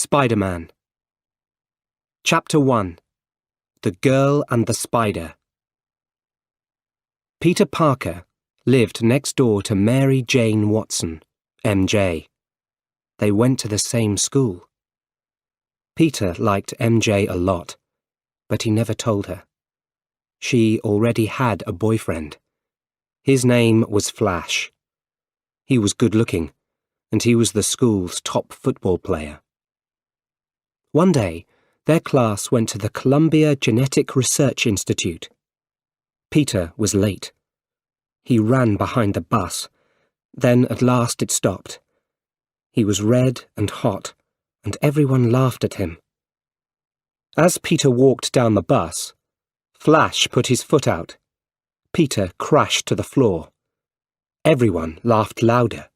Spider-Man. Chapter 1. The Girl and the Spider. Peter Parker lived next door to Mary Jane Watson, MJ. They went to the same school. Peter liked MJ a lot, but he never told her. She already had a boyfriend. His name was Flash. He was good-looking, and he was the school's top football player. One day, their class went to the Columbia Genetic Research Institute. Peter was late. He ran behind the bus. Then at last it stopped. He was red and hot, and everyone laughed at him. As Peter walked down the bus, Flash put his foot out. Peter crashed to the floor. Everyone laughed louder.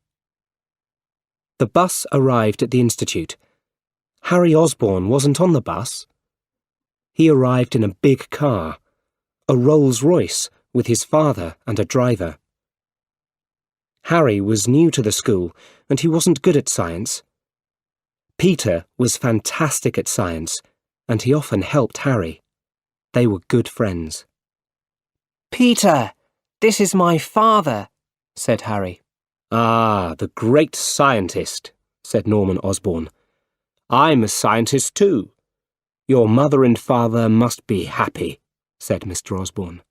The bus arrived at the institute. Harry Osborn wasn't on the bus. He arrived in a big car, a Rolls-Royce with his father and a driver. Harry was new to the school and he wasn't good at science. Peter was fantastic at science and he often helped Harry. They were good friends. "Peter, this is my father," said Harry. "Ah, the great scientist," said Norman Osborn. "I'm a scientist too. Your mother and father must be happy," said Mr. Osborn.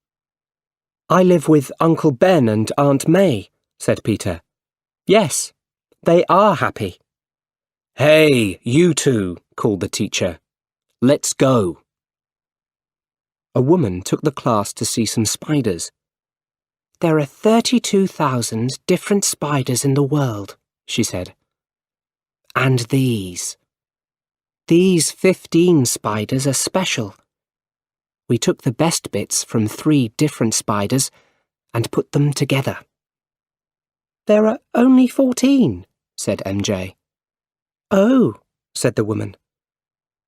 "I live with Uncle Ben and Aunt May," said Peter. "Yes, they are happy." "Hey, you two," called the teacher. "Let's go." A woman took the class to see some spiders. "There are 32,000 different spiders in the world," she said. "And these 15 spiders are special. We took the best bits from 3 different spiders and put them together." "There are only 14, said MJ. "Oh," said the woman.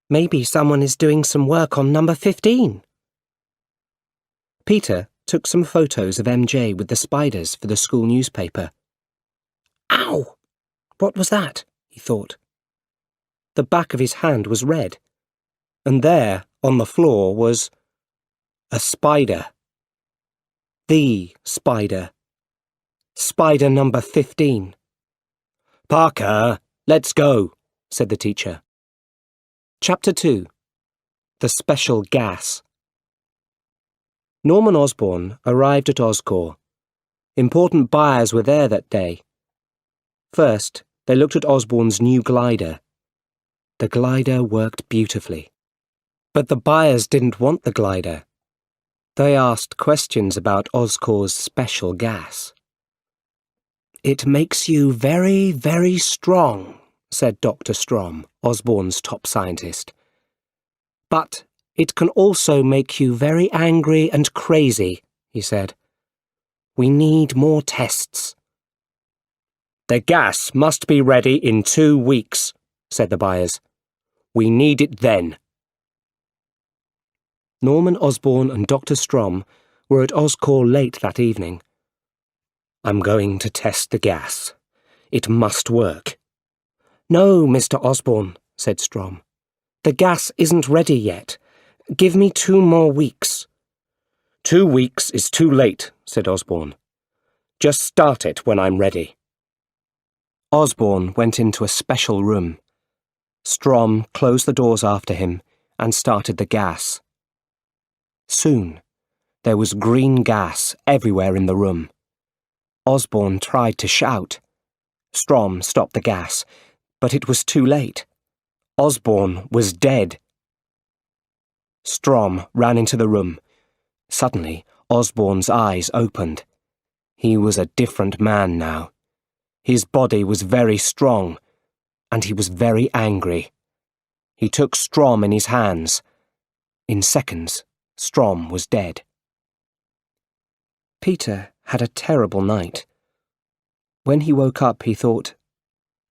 "Maybe someone is doing some work on number 15. Peter took some photos of MJ with the spiders for the school newspaper. "Ow! What was that?" he thought. The back of his hand was red, and there, on the floor, was a spider. The spider. Spider number 15. "Parker, let's go," said the teacher. Chapter 2. The Special Gas. Norman Osborn arrived at Oscorp. Important buyers were there that day. First, they looked at Osborn's new glider. The glider worked beautifully. But the buyers didn't want the glider. They asked questions about Oscorp's special gas. "It makes you very, very strong," said Dr. Strom, Osborn's top scientist. "But it can also make you very angry and crazy," he said. "We need more tests." "The gas must be ready in 2 weeks," said the buyers. "We need it then." Norman Osborn and Dr. Strom were at Oscorp late that evening. "I'm going to test the gas. It must work." "No, Mr. Osborn," said Strom. "The gas isn't ready yet. Give me 2 more weeks." 2 weeks is too late," said Osborn. "Just start it when I'm ready." Osborn went into a special room. Strom closed the doors after him and started the gas. Soon, there was green gas everywhere in the room. Osborn tried to shout. Strom stopped the gas, but it was too late. Osborn was dead. Strom ran into the room. Suddenly, Osborn's eyes opened. He was a different man now. His body was very strong, and he was very angry. He took Strom in his hands. In seconds, Strom was dead. Peter had a terrible night. When he woke up, he thought,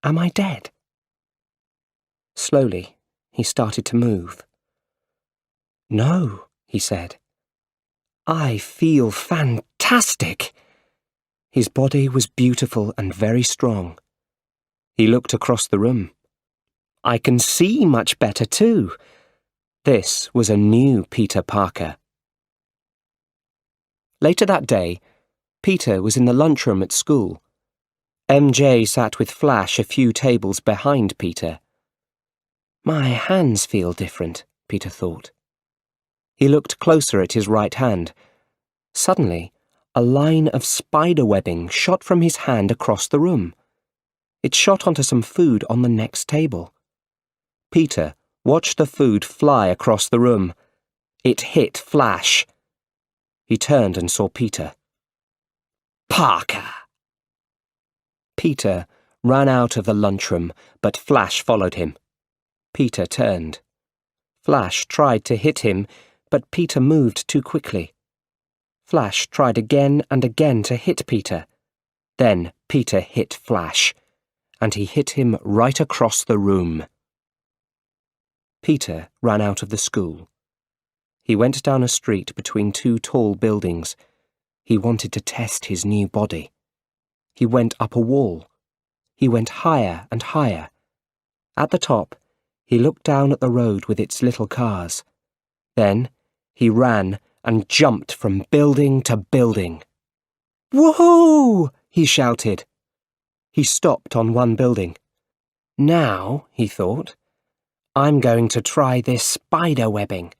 "Am I dead?" Slowly, he started to move. "No," he said. "I feel fantastic." His body was beautiful and very strong. He looked across the room. I can see much better too. This was a new Peter Parker. Later that day, Peter was in the lunchroom at school. MJ sat with Flash a few tables behind Peter. My hands feel different, Peter thought. He looked closer at his right hand. Suddenly, a line of spider webbing shot from his hand across the room. It shot onto some food on the next table. Peter watched the food fly across the room. It hit Flash. He turned and saw Peter. Parker! Peter ran out of the lunchroom, but Flash followed him. Peter turned. Flash tried to hit him, but Peter moved too quickly. Flash tried again and again to hit Peter. Then Peter hit Flash, and he hit him right across the room. Peter ran out of the school. He went down a street between two tall buildings. He wanted to test his new body. He went up a wall. He went higher and higher. At the top, he looked down at the road with its little cars. Then he ran and jumped from building to building. Woohoo! He shouted. He stopped on one building. Now, he thought, I'm going to try this spider webbing.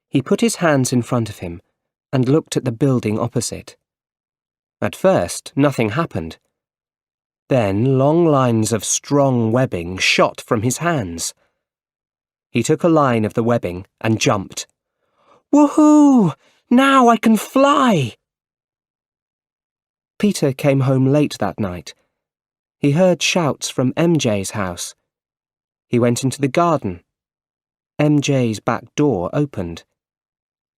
He put his hands in front of him and looked at the building opposite. At first, nothing happened. Then long lines of strong webbing shot from his hands. He took a line of the webbing and jumped. Woohoo! Now I can fly! Peter came home late that night. He heard shouts from MJ's house. He went into the garden. MJ's back door opened.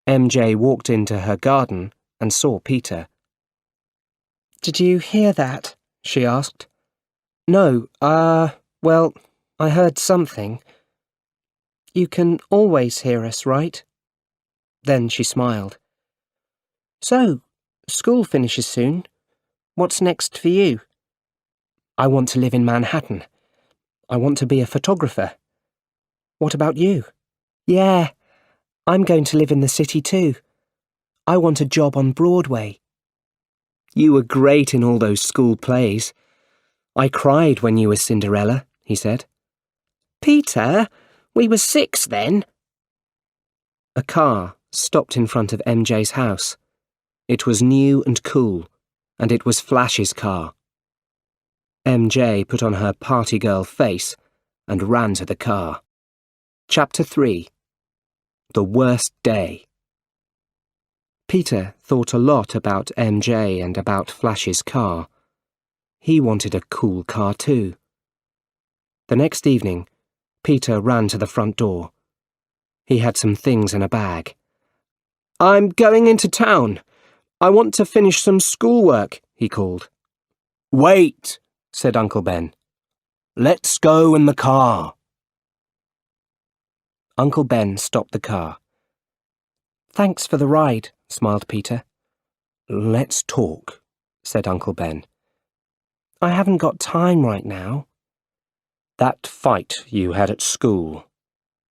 MJ walked into her garden and saw Peter. Did you hear that? She asked. No, well, I heard something. You can always hear us, right? Then she smiled. So, school finishes soon. What's next for you? I want to live in Manhattan. I want to be a photographer. What about you? Yeah, I'm going to live in the city too. I want a job on Broadway. You were great in all those school plays. I cried when you were Cinderella, he said. Peter, we were 6 then. A car stopped in front of MJ's house. It was new and cool, and it was Flash's car. MJ put on her party girl face and ran to the car. Chapter 3. The Worst Day. Peter thought a lot about MJ and about Flash's car. He wanted a cool car too. The next evening, Peter ran to the front door. He had some things in a bag. I'm going into town. I want to finish some schoolwork, he called. Wait, said Uncle Ben. Let's go in the car. Uncle Ben stopped the car. Thanks for the ride, smiled Peter. Let's talk, said Uncle Ben. I haven't got time right now. That fight you had at school,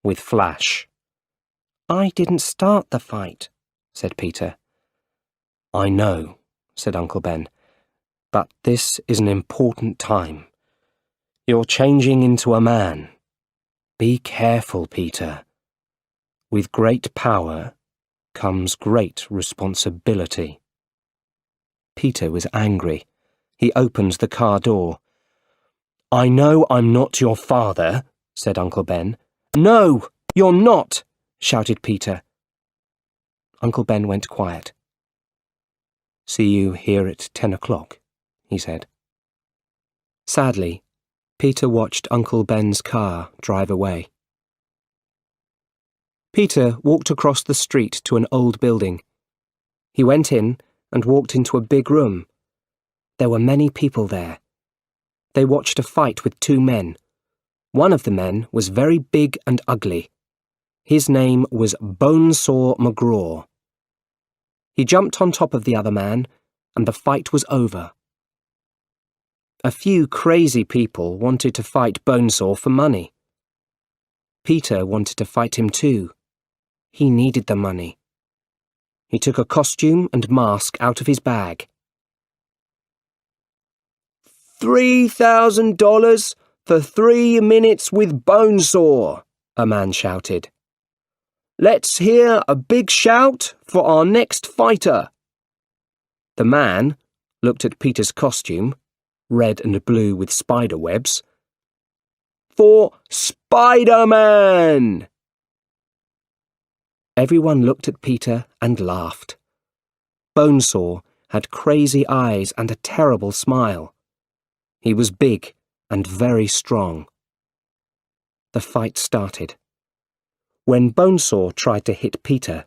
with Flash. I didn't start the fight, said Peter. I know, said Uncle Ben, but this is an important time. You're changing into a man. Be careful, Peter. With great power comes great responsibility. Peter was angry. He opened the car door. I know I'm not your father, said Uncle Ben. No, you're not, shouted Peter. Uncle Ben went quiet. See you here at 10 o'clock, he said. Sadly, Peter watched Uncle Ben's car drive away. Peter walked across the street to an old building. He went in and walked into a big room. There were many people there. They watched a fight with 2 men. One of the men was very big and ugly. His name was Bonesaw McGraw. He jumped on top of the other man, and the fight was over. A few crazy people wanted to fight Bonesaw for money. Peter wanted to fight him too. He needed the money. He took a costume and mask out of his bag. $3,000 for 3 minutes with Bonesaw, a man shouted. Let's hear a big shout for our next fighter. The man looked at Peter's costume, red and blue with spider webs. For Spider-Man! Everyone looked at Peter and laughed. Bonesaw had crazy eyes and a terrible smile. He was big and very strong. The fight started. When Bonesaw tried to hit Peter,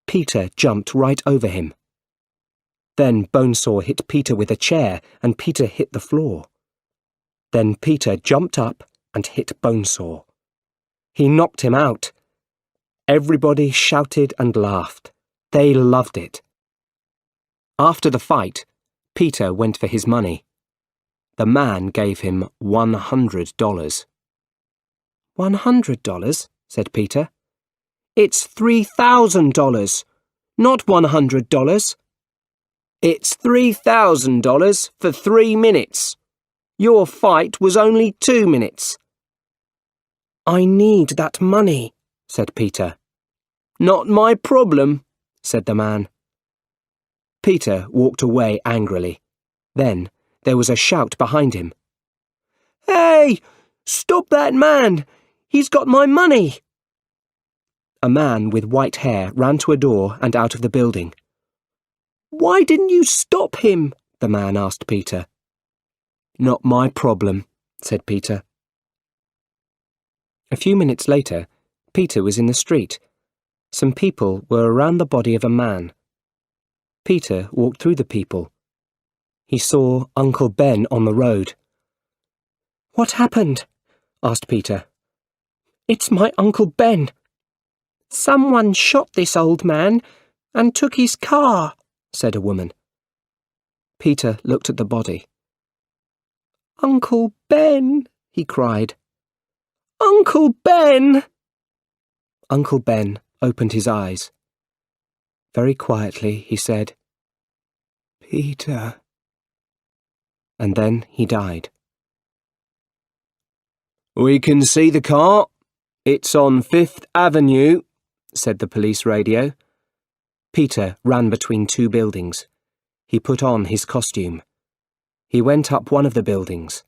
Peter jumped right over him. Then Bonesaw hit Peter with a chair and Peter hit the floor. Then Peter jumped up and hit Bonesaw. He knocked him out. Everybody shouted and laughed. They loved it. After the fight, Peter went for his money. The man gave him $100. $100? said Peter. It's $3,000, not $100. It's $3,000 for 3 minutes. Your fight was only 2 minutes. I need that money, said Peter. Not my problem, said the man. Peter walked away angrily. Then there was a shout behind him. Hey! Stop that man! He's got my money! A man with white hair ran to a door and out of the building. Why didn't you stop him? The man asked Peter. Not my problem, said Peter. A few minutes later, Peter was in the street. Some people were around the body of a man. Peter walked through the people. He saw Uncle Ben on the road. What happened? asked Peter. It's my Uncle Ben. Someone shot this old man and took his car, said a woman. Peter looked at the body. Uncle Ben, he cried. Uncle Ben! Uncle Ben opened his eyes. Very quietly he said, Peter. And then he died. We can see the car. It's on 5th Avenue, said the police radio. Peter ran between 2 buildings. He put on his costume. He went up one of the buildings.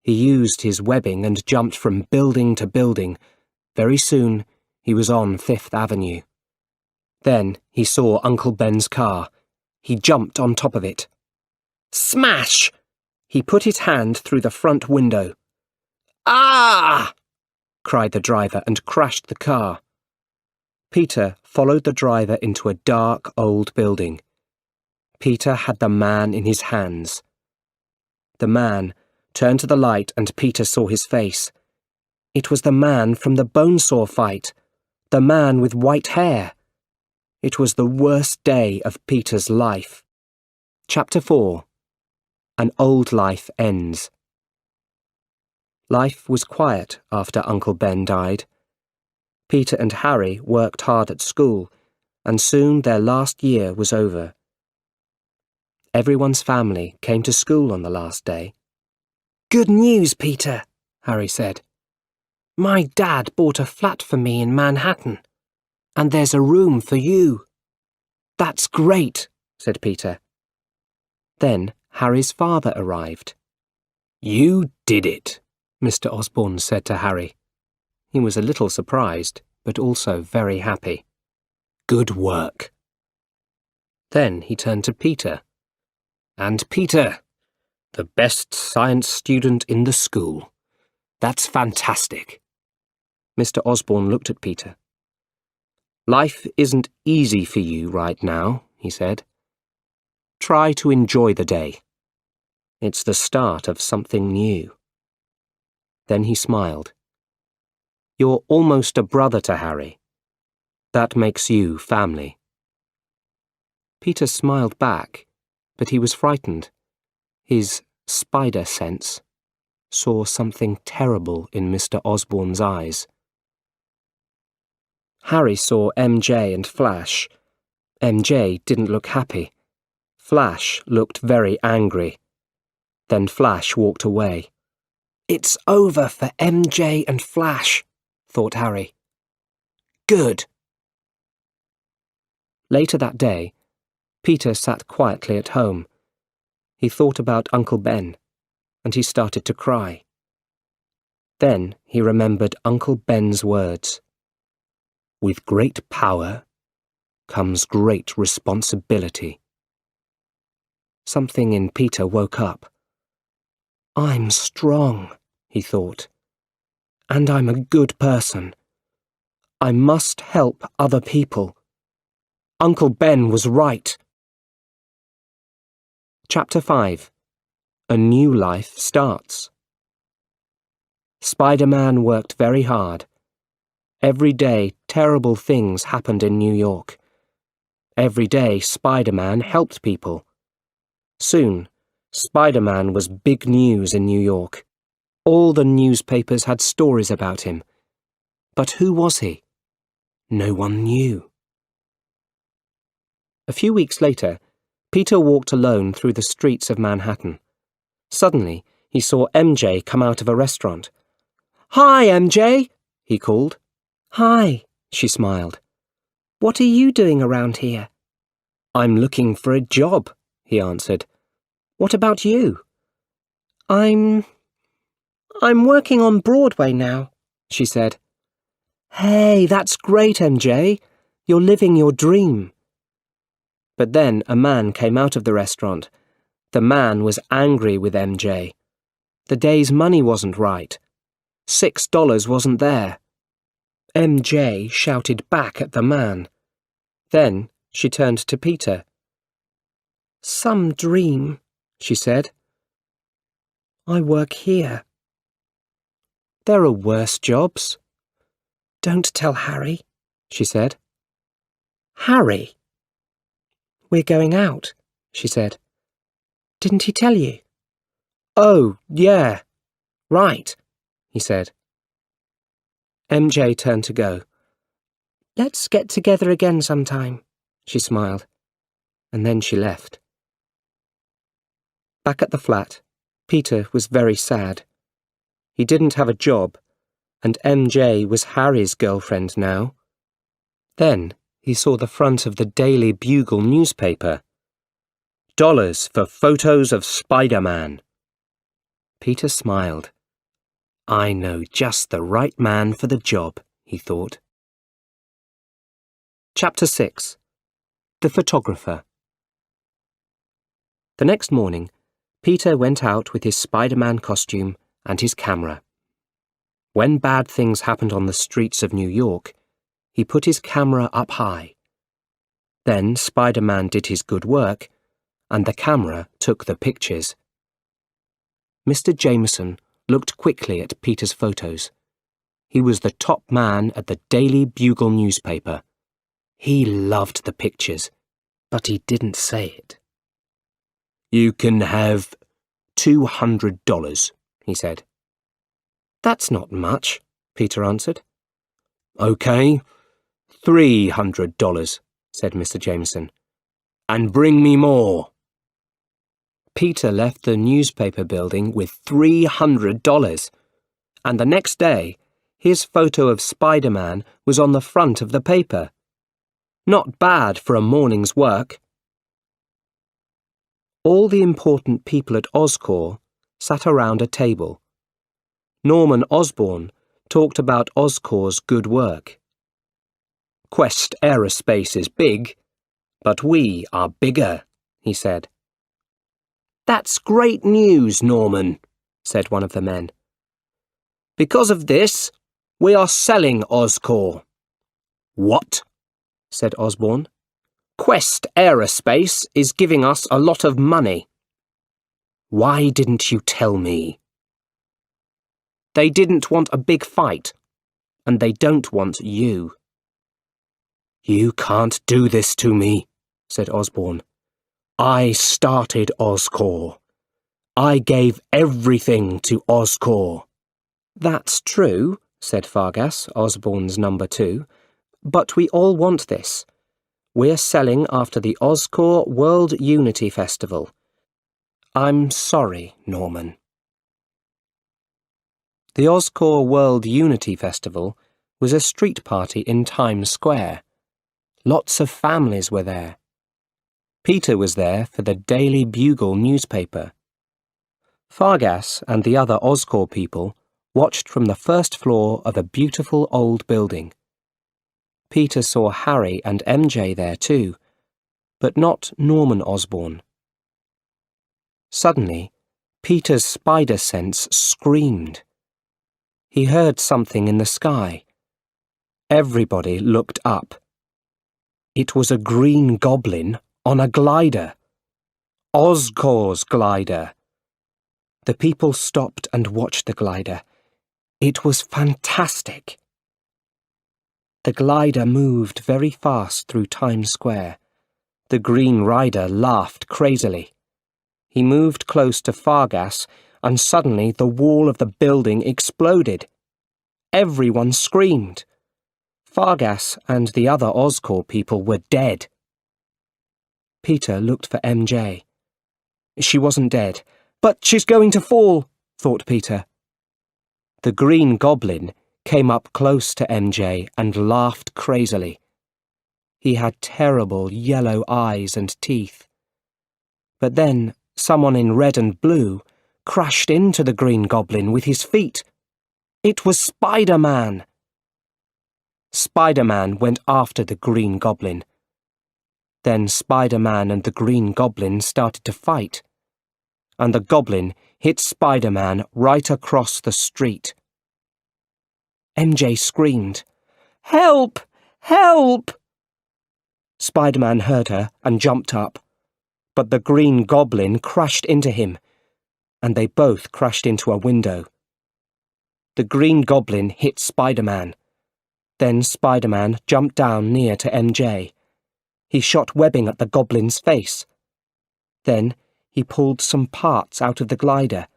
He used his webbing and jumped from building to building. Very soon, he was on 5th Avenue. Then he saw Uncle Ben's car. He jumped on top of it. Smash! He put his hand through the front window. Ah! cried the driver and crashed the car. Peter followed the driver into a dark old building. Peter had the man in his hands. The man turned to the light and Peter saw his face. It was the man from the Bonesaw fight, the man with white hair. It was the worst day of Peter's life. Chapter 4. An Old Life Ends. Life was quiet after Uncle Ben died. Peter and Harry worked hard at school, and soon their last year was over. Everyone's family came to school on the last day. Good news, Peter, Harry said. My dad bought a flat for me in Manhattan, and there's a room for you. That's great, said Peter. Then Harry's father arrived. You did it, Mr. Osborne said to Harry. He was a little surprised, but also very happy. Good work. Then he turned to Peter. And Peter, the best science student in the school. That's fantastic. Mr. Osborne looked at Peter. Life isn't easy for you right now, he said. Try to enjoy the day. It's the start of something new. Then he smiled. You're almost a brother to Harry. That makes you family. Peter smiled back, but he was frightened. His spider sense saw something terrible in Mr. Osborne's eyes. Harry saw MJ and Flash. MJ didn't look happy. Flash looked very angry. Then Flash walked away. "It's over for MJ and Flash," thought Harry. "Good." Later that day, Peter sat quietly at home. He thought about Uncle Ben, and he started to cry. Then he remembered Uncle Ben's words. "With great power comes great responsibility." Something in Peter woke up. "I'm strong," he thought, "and I'm a good person. I must help other people. Uncle Ben was right." Chapter 5. A New Life Starts. Spider-Man worked very hard. Every day, terrible things happened in New York. Every day, Spider-Man helped people. Soon, Spider-Man was big news in New York. All the newspapers had stories about him. But who was he? No one knew. A few weeks later, Peter walked alone through the streets of Manhattan. Suddenly, he saw MJ come out of a restaurant. "Hi, MJ," he called. "Hi," she smiled. "What are you doing around here?" "I'm looking for a job," he answered. "What about you?" I'm working on Broadway now," she said. "Hey, that's great, MJ. You're living your dream." But then a man came out of the restaurant. The man was angry with MJ. The day's money wasn't right. $6 wasn't there. MJ shouted back at the man. Then she turned to Peter. "Some dream," she said. "I work here." "There are worse jobs." "Don't tell Harry," she said. "Harry?" "We're going out," she said. "Didn't he tell you?" "Oh, yeah. Right," he said. MJ turned to go. "Let's get together again sometime," she smiled, and then she left. Back at the flat, Peter was very sad. He didn't have a job, and MJ was Harry's girlfriend now. Then he saw the front of the Daily Bugle newspaper. "Dollars for photos of Spider-Man." Peter smiled. "I know just the right man for the job," he thought. Chapter 6. The Photographer. The next morning, Peter went out with his Spider-Man costume and his camera. When bad things happened on the streets of New York, he put his camera up high. Then Spider-Man did his good work, and the camera took the pictures. Mr. Jameson looked quickly at Peter's photos. He was the top man at the Daily Bugle newspaper. He loved the pictures, but he didn't say it. "You can have $200, he said. "That's not much," Peter answered. "OK, $300, said Mr. Jameson. "And bring me more." Peter left the newspaper building with $300, and the next day, his photo of Spider-Man was on the front of the paper. Not bad for a morning's work. All the important people at Oscorp sat around a table. Norman Osborn talked about Oscorp's good work. "Quest Aerospace is big, but we are bigger," he said. "That's great news, Norman," said one of the men. "Because of this, we are selling Oscorp." "What?" said Osborn. "Quest Aerospace is giving us a lot of money." "Why didn't you tell me?" "They didn't want a big fight, and they don't want you." "You can't do this to me," said Osborn. "I started Oscorp. I gave everything to Oscorp." "That's true," said Fargas, Osborn's number 2. But we all want this. We're selling after the Oscorp World Unity Festival. I'm sorry, Norman. The Oscorp World Unity Festival was a street party in Times Square. Lots of families were there. Peter was there for the Daily Bugle newspaper. Fargas and the other Oscorp people watched from the first floor of a beautiful old building. Peter saw Harry and MJ there too, but not Norman Osborn. Suddenly, Peter's spider sense screamed. He heard something in the sky. Everybody looked up. It was a green goblin on a glider. Oscorp's glider. The people stopped and watched the glider. It was fantastic. The glider moved very fast through Times Square. The Green Rider laughed crazily. He moved close to Fargas, and suddenly the wall of the building exploded. Everyone screamed. Fargas and the other Oscorp people were dead. Peter looked for MJ. She wasn't dead. But she's going to fall, thought Peter. The Green Goblin came up close to MJ and laughed crazily. He had terrible yellow eyes and teeth. But then someone in red and blue crashed into the Green Goblin with his feet. It was Spider-Man. Spider-Man went after the Green Goblin. Then Spider-Man and the Green Goblin started to fight, and the Goblin hit Spider-Man right across the street. MJ screamed, "Help! Help!" Spider-Man heard her and jumped up, but the Green Goblin crashed into him, and they both crashed into a window. The Green Goblin hit Spider-Man. Then Spider-Man jumped down near to MJ. He shot webbing at the Goblin's face. Then he pulled some parts out of the glider.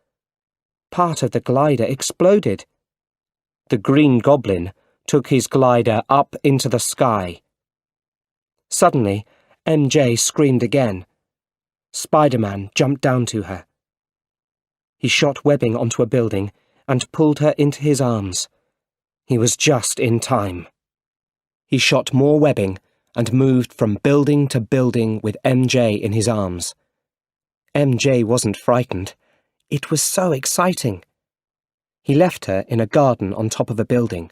Part of the glider exploded. The Green Goblin took his glider up into the sky. Suddenly, MJ screamed again. Spider-Man jumped down to her. He shot webbing onto a building and pulled her into his arms. He was just in time. He shot more webbing and moved from building to building with MJ in his arms. MJ wasn't frightened. It was so exciting. He left her in a garden on top of a building.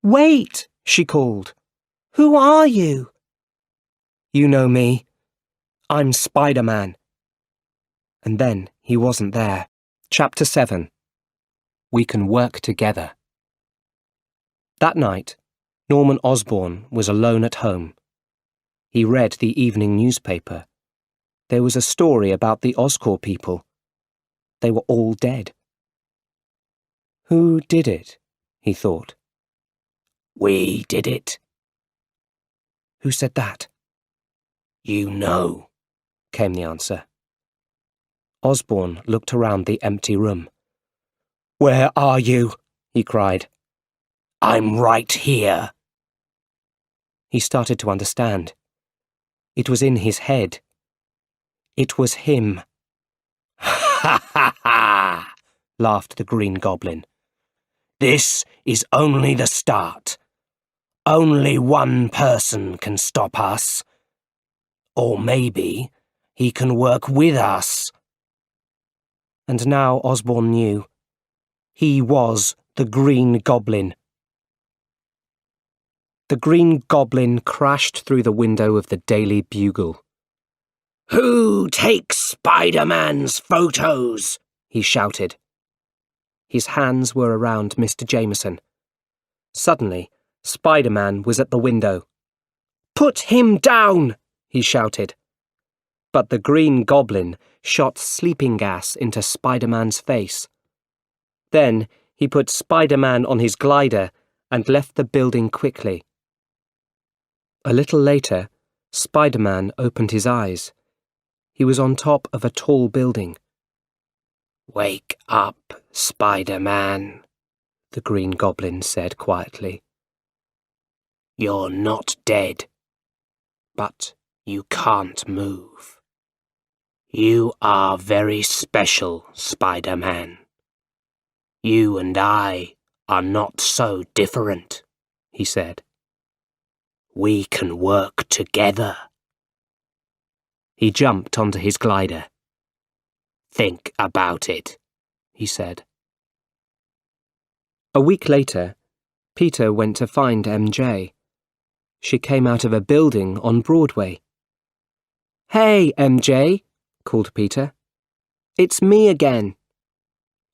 "Wait!" she called. "Who are you?" "You know me. I'm Spider-Man." And then he wasn't there. Chapter 7. We Can Work Together. That night, Norman Osborn was alone at home. He read the evening newspaper. There was a story about the Oscorp people. They were all dead. Who did it? He thought. We did it. Who said that? You know, came the answer. Osborn looked around the empty room. Where are you? He cried. I'm right here. He started to understand. It was in his head. It was him. Ha ha ha! Laughed the Green Goblin. This is only the start. Only one person can stop us. Or maybe he can work with us. And now Osborn knew. He was the Green Goblin. The Green Goblin crashed through the window of the Daily Bugle. Who takes Spider-Man's photos? He shouted. His hands were around Mr. Jameson. Suddenly, Spider-Man was at the window. Put him down! He shouted. But the Green Goblin shot sleeping gas into Spider-Man's face. Then he put Spider-Man on his glider and left the building quickly. A little later, Spider-Man opened his eyes. He was on top of a tall building. Wake up, Spider-Man, the Green Goblin said quietly. You're not dead, but you can't move. You are very special, Spider-Man. You and I are not so different, he said. We can work together. He jumped onto his glider. Think about it, he said. A week later, Peter went to find MJ. She came out of a building on Broadway. Hey, MJ, called Peter. It's me again.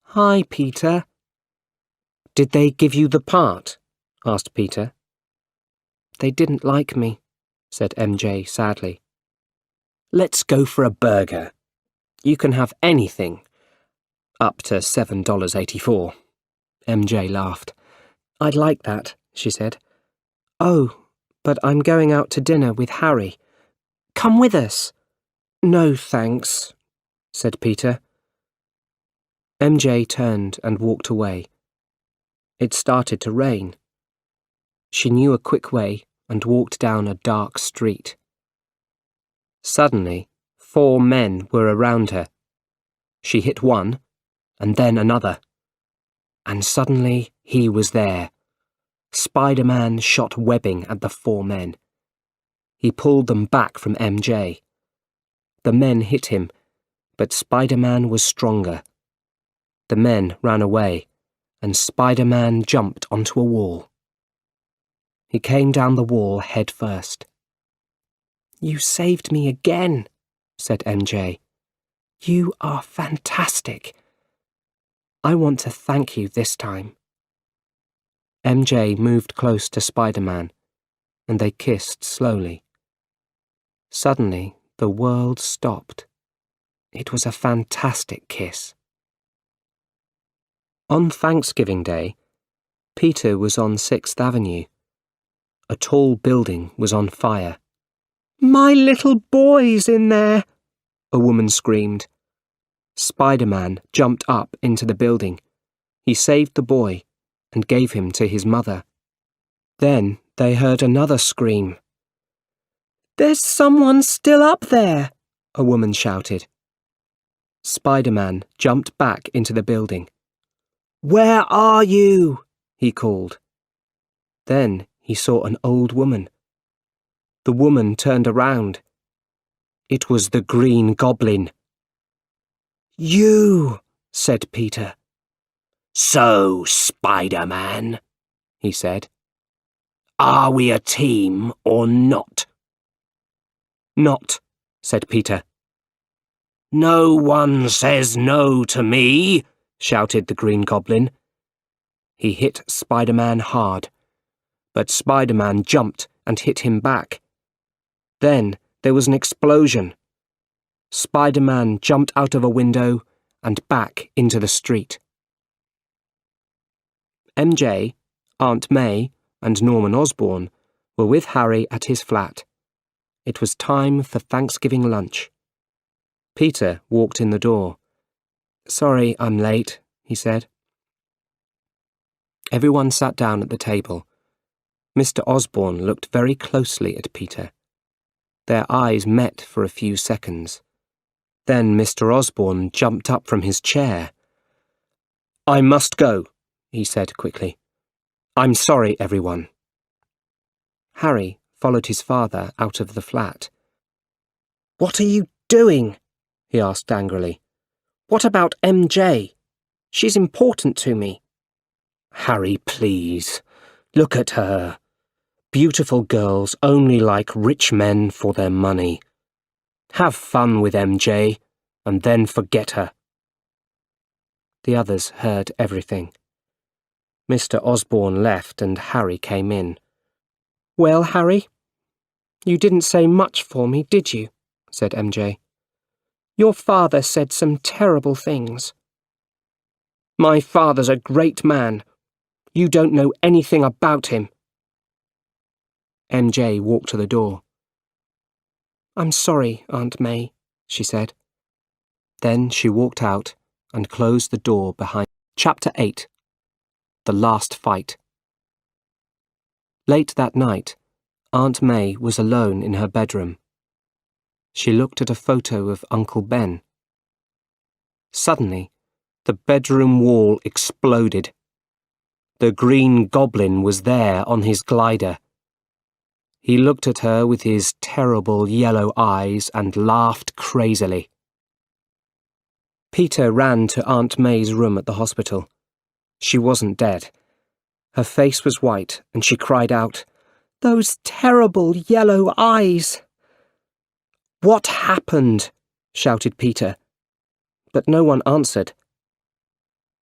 Hi, Peter. Did they give you the part? Asked Peter. They didn't like me, said MJ sadly. Let's go for a burger. You can have anything. Up to $7.84. MJ laughed. I'd like that, she said. Oh, but I'm going out to dinner with Harry. Come with us. No, thanks, said Peter. MJ turned and walked away. It started to rain. She knew a quick way and walked down a dark street. Suddenly, 4 men were around her. She hit one, and then another. And suddenly he was there. Spider-Man shot webbing at the 4 men. He pulled them back from MJ. The men hit him, but Spider-Man was stronger. The men ran away, and Spider-Man jumped onto a wall. He came down the wall head first. You saved me again, said MJ. You are fantastic. I want to thank you this time. MJ moved close to Spider-Man, and they kissed slowly. Suddenly, the world stopped. It was a fantastic kiss. On Thanksgiving Day, Peter was on 6th Avenue. A tall building was on fire. My little boy's in there, a woman screamed. Spider-Man jumped up into the building. He saved the boy and gave him to his mother. Then they heard another scream. There's someone still up there, a woman shouted. Spider-Man jumped back into the building. Where are you? He called. Then he saw an old woman. The woman turned around. It was the Green Goblin. You, said Peter. So, Spider-Man, he said. Are we a team or not? Not, said Peter. No one says no to me, shouted the Green Goblin. He hit Spider-Man hard, but Spider-Man jumped and hit him back. Then there was an explosion. Spider-Man jumped out of a window and back into the street. MJ, Aunt May, and Norman Osborn were with Harry at his flat. It was time for Thanksgiving lunch. Peter walked in the door. Sorry, I'm late, he said. Everyone sat down at the table. Mr. Osborn looked very closely at Peter. Their eyes met for a few seconds. Then Mr. Osborn jumped up from his chair. I must go, he said quickly. I'm sorry, everyone. Harry followed his father out of the flat. What are you doing? He asked angrily. What about MJ? She's important to me. Harry, please. Look at her. Beautiful girls only like rich men for their money. Have fun with MJ, and then forget her. The others heard everything. Mr. Osborn left and Harry came in. Well, Harry, you didn't say much for me, did you? Said MJ. Your father said some terrible things. My father's a great man. You don't know anything about him. MJ walked to the door. I'm sorry, Aunt May, she said. Then she walked out and closed the door behind. Chapter 8. The Last Fight. Late that night, Aunt May was alone in her bedroom. She looked at a photo of Uncle Ben. Suddenly, the bedroom wall exploded. The Green Goblin was there on his glider. He looked at her with his terrible yellow eyes and laughed crazily. Peter ran to Aunt May's room at the hospital. She wasn't dead. Her face was white, and she cried out, "Those terrible yellow eyes!" "What happened?" shouted Peter. But no one answered.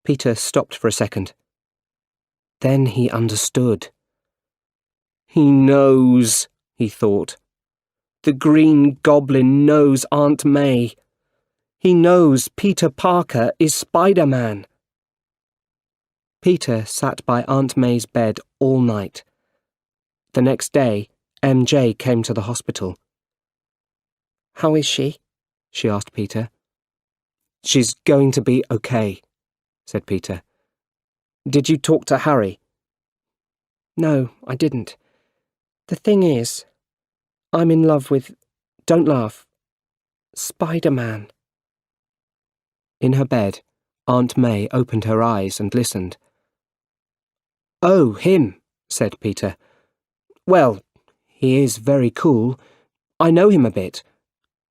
Peter stopped for a second. Then he understood. "He knows," he thought. "The Green Goblin knows Aunt May. He knows Peter Parker is Spider-Man." Peter sat by Aunt May's bed all night. The next day, MJ came to the hospital. "How is she?" she asked Peter. "She's going to be okay," said Peter. "Did you talk to Harry?" "No, I didn't. The thing is, I'm in love with, don't laugh, Spider-Man." In her bed, Aunt May opened her eyes and listened. "Oh, him," said Peter. "Well, he is very cool. I know him a bit.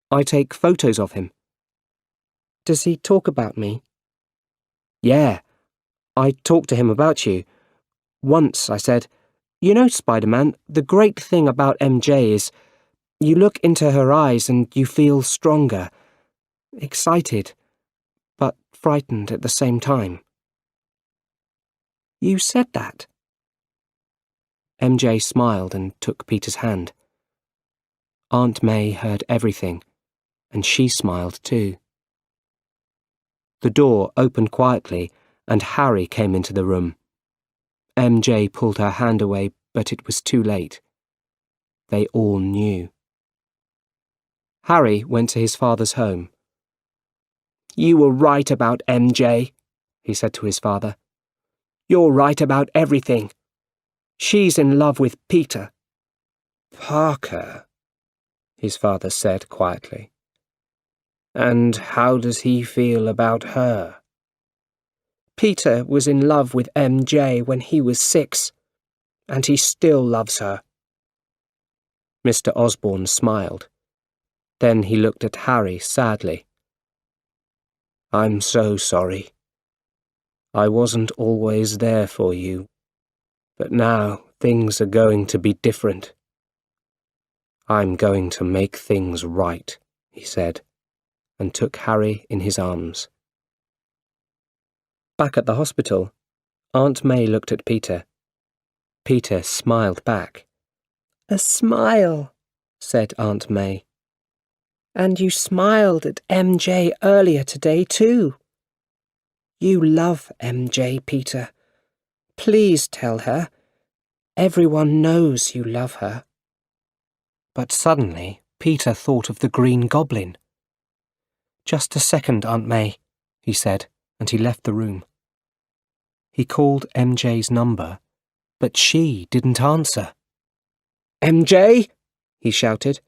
I take photos of him." "Does he talk about me?" "Yeah, I talked to him about you. Once I said, 'You know, Spider-Man, the great thing about MJ is you look into her eyes and you feel stronger, excited, but frightened at the same time.'" "You said that?" MJ smiled and took Peter's hand. Aunt May heard everything, and she smiled too. The door opened quietly, and Harry came into the room. MJ pulled her hand away, but it was too late. They all knew. Harry went to his father's home. "You were right about MJ," he said to his father. "You're right about everything. She's in love with Peter." "Parker," his father said quietly. "And how does he feel about her?" "Peter was in love with MJ when he was 6, and he still loves her." Mr. Osborne smiled. Then he looked at Harry sadly. "I'm so sorry. I wasn't always there for you, but now things are going to be different. I'm going to make things right," he said, and took Harry in his arms. Back at the hospital, Aunt May looked at Peter. Peter smiled back. "A smile," said Aunt May. "And you smiled at MJ earlier today too. You love MJ, Peter. Please tell her. Everyone knows you love her." But suddenly, Peter thought of the Green Goblin. "Just a second, Aunt May," he said, and he left the room. He called MJ's number, but she didn't answer. "MJ?" he shouted.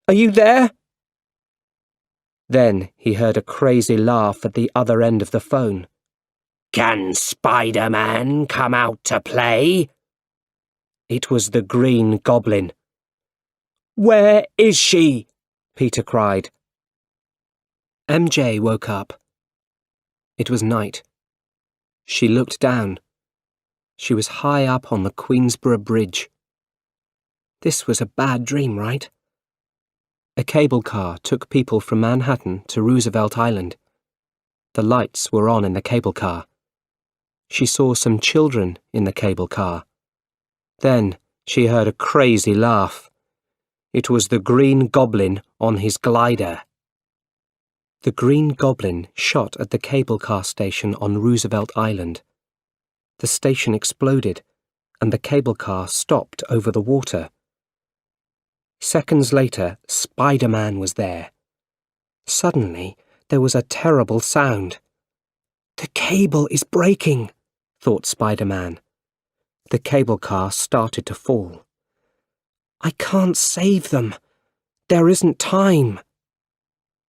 "Are you there?" Then he heard a crazy laugh at the other end of the phone. "Can Spider-Man come out to play?" It was the Green Goblin. "Where is she?" Peter cried. MJ woke up. It was night. She looked down. She was high up on the Queensborough Bridge. This was a bad dream, right? A cable car took people from Manhattan to Roosevelt Island. The lights were on in the cable car. She saw some children in the cable car. Then she heard a crazy laugh. It was the Green Goblin on his glider. The Green Goblin shot at the cable car station on Roosevelt Island. The station exploded, and the cable car stopped over the water. Seconds later, Spider-Man was there. Suddenly, there was a terrible sound. "The cable is breaking," thought Spider-Man. The cable car started to fall. "I can't save them. There isn't time."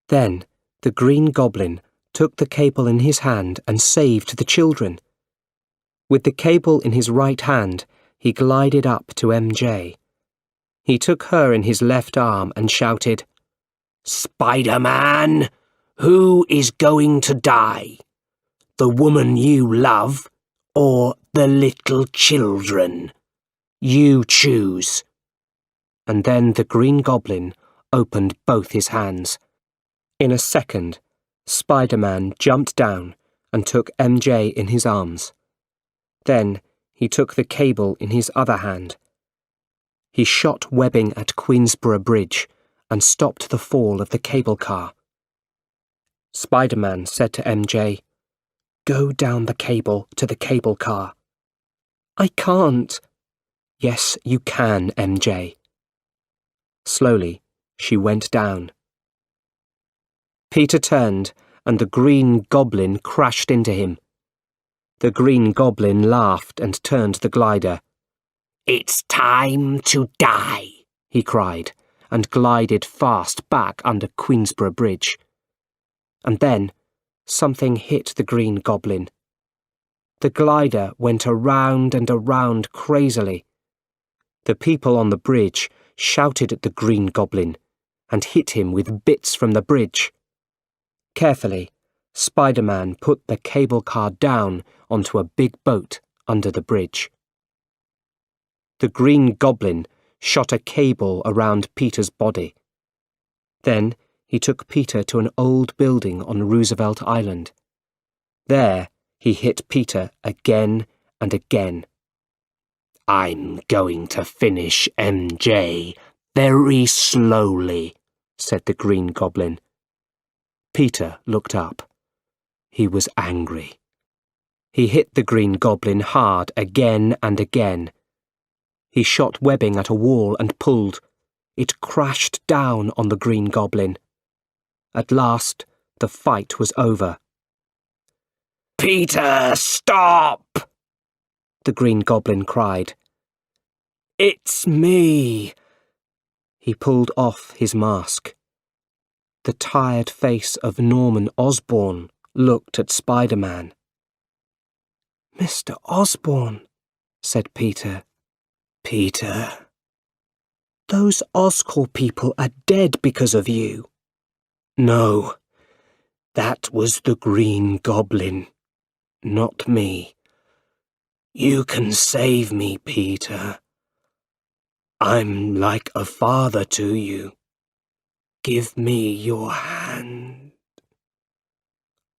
Then the Green Goblin took the cable in his hand and saved the children. With the cable in his right hand, he glided up to MJ. He took her in his left arm and shouted, "Spider-Man, who is going to die? The woman you love or the little children? You choose." And then the Green Goblin opened both his hands. In a second, Spider-Man jumped down and took MJ in his arms. Then he took the cable in his other hand. He shot webbing at Queensborough Bridge and stopped the fall of the cable car. Spider-Man said to MJ, "Go down the cable to the cable car." "I can't." "Yes, you can, MJ." Slowly, she went down. Peter turned, and the Green Goblin crashed into him. The Green Goblin laughed and turned the glider. "It's time to die," he cried, and glided fast back under Queensborough Bridge. And then something hit the Green Goblin. The glider went around and around crazily. The people on the bridge shouted at the Green Goblin and hit him with bits from the bridge. Carefully, Spider-Man put the cable car down onto a big boat under the bridge. The Green Goblin shot a cable around Peter's body. Then he took Peter to an old building on Roosevelt Island. There he hit Peter again and again. "I'm going to finish MJ very slowly," said the Green Goblin. Peter looked up. He was angry. He hit the Green Goblin hard again and again. He shot webbing at a wall and pulled. It crashed down on the Green Goblin. At last, the fight was over. "Peter, stop!" the Green Goblin cried. "It's me." He pulled off his mask. The tired face of Norman Osborn looked at Spider-Man. "Mr. Osborn," said Peter. "Peter, those Oscorp people are dead because of you." "No, that was the Green Goblin, not me. You can save me, Peter. I'm like a father to you. Give me your hand."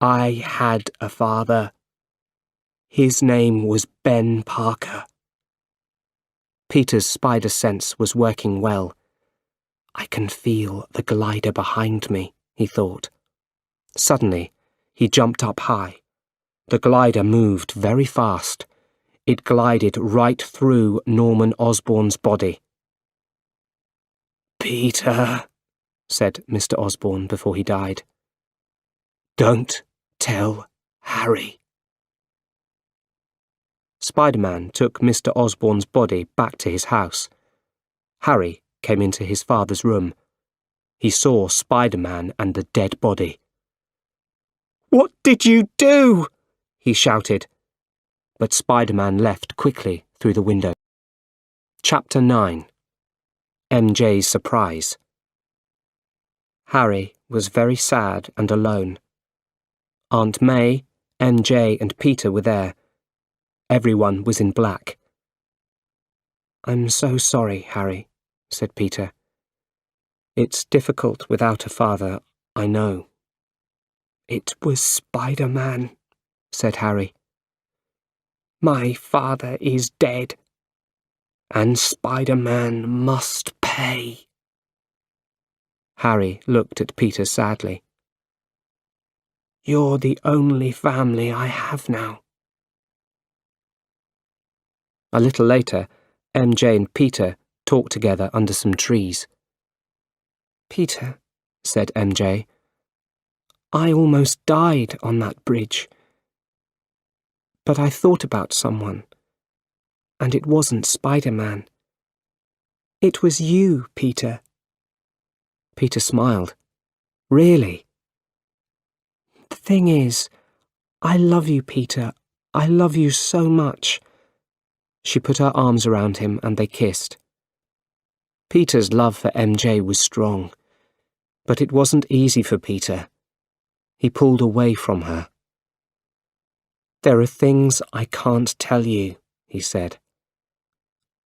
"I had a father. His name was Ben Parker." Peter's spider sense was working well. "I can feel the glider behind me," he thought. Suddenly, he jumped up high. The glider moved very fast. It glided right through Norman Osborn's body. "Peter," said Mr. Osborn before he died, "don't tell Harry." Spider-Man took Mr. Osborn's body back to his house. Harry came into his father's room. He saw Spider-Man and the dead body. "What did you do?" he shouted. But Spider-Man left quickly through the window. Chapter 9. MJ's Surprise. Harry was very sad and alone. Aunt May, MJ and Peter were there. Everyone was in black. "I'm so sorry, Harry," said Peter. "It's difficult without a father, I know." "It was Spider-Man," said Harry. "My father is dead, and Spider-Man must pay." Harry looked at Peter sadly. "You're the only family I have now." A little later, MJ and Peter talked together under some trees. "Peter," said MJ, "I almost died on that bridge. But I thought about someone. and it wasn't Spider-Man. It was you, Peter. Peter smiled. Really? The thing is, I love you, Peter. I love you so much. She put her arms around him and they kissed. Peter's love for MJ was strong, but it wasn't easy for Peter. He pulled away from her. "There are things I can't tell you," he said.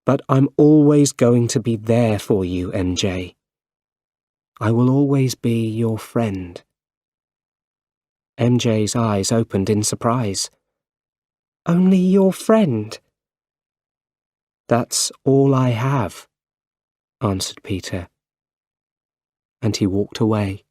"But I'm always going to be there for you, MJ. I will always be your friend." MJ's eyes opened in surprise. "Only your friend?" "That's all I have," answered Peter, and he walked away.